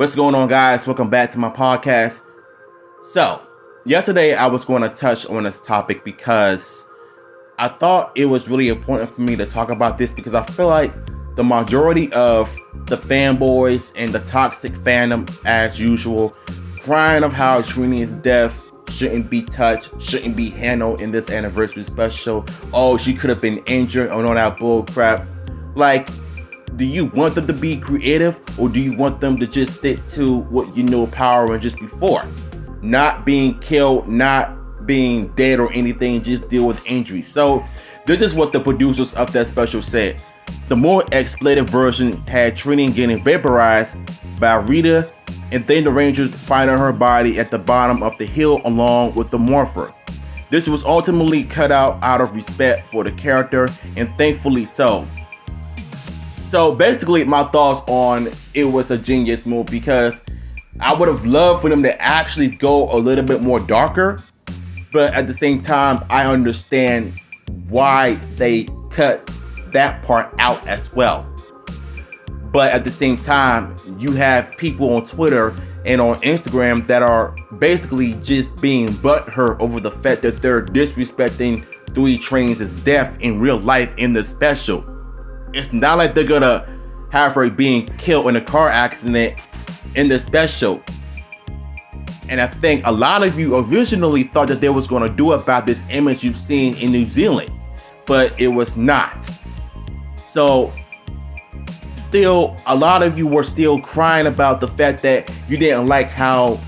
What's going on, guys? Welcome back to my podcast. So, yesterday I was going to touch on this topic because I thought it was really important for me to talk about this because I feel like the majority of the fanboys and the toxic fandom, as usual, crying of how Trini's death shouldn't be touched, shouldn't be handled in this anniversary special. Oh, she could have been injured and all that bull crap. Like, do you want them to be creative, or do you want them to just stick to what you know Power Rangers before? Not being killed, not being dead or anything, just deal with injuries. So this is what the producers of that special said. The more expletive version had Trini getting vaporized by Rita, and then the Rangers finding her body at the bottom of the hill along with the Mmpr. This was ultimately cut out of respect for the character, and thankfully so. So basically, my thoughts on it was a genius move because I would have loved for them to actually go a little bit more darker, but at the same time, I understand why they cut that part out as well. But at the same time, you have people on Twitter and on Instagram that are basically just being butthurt over the fact that they're disrespecting 3 Trains' death in real life in the special. It's not like they're gonna have her being killed in a car accident in the special. And I think a lot of you originally thought that they was gonna do about this image you've seen in New Zealand, but it was not. So still, a lot of you were still crying about the fact that you didn't like how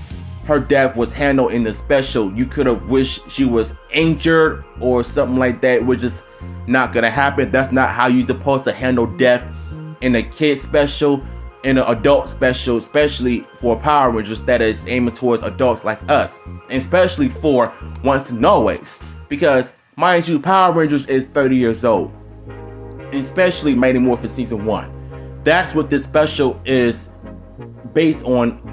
her death was handled in the special. You could have wished she was injured or something like that, which is not gonna happen. That's not how you're supposed to handle death in a kid special, in an adult special, especially for Power Rangers that is aiming towards adults like us, and especially for Once and Always. Because mind you, Power Rangers is 30 years old, especially Mighty Morphin Season 1. That's what this special is based on,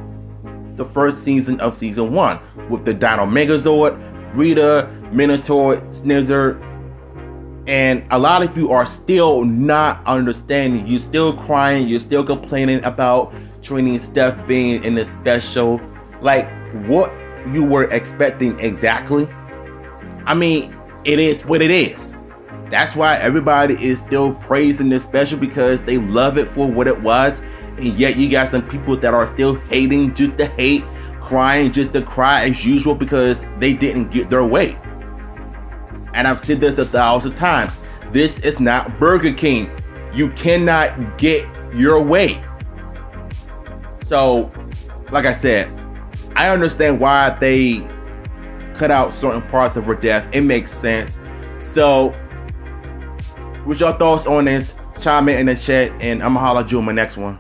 the first season of Season 1, with the Dino Megazord, Rita, Minotaur, Snizzer, and a lot of you are still not understanding. You're still crying, you're still complaining about Trini's death being in the special. Like, what you were expecting exactly? I mean, it is what it is. That's why everybody is still praising this special, because they love it for what it was. And yet you got some people that are still hating just to hate, crying just to cry as usual because they didn't get their way. And I've said this 1,000 times. This is not Burger King. You cannot get your way. So, like I said, I understand why they cut out certain parts of her death. It makes sense. So, what's your thoughts on this? Chime in the chat, and I'm gonna holler at you on my next one.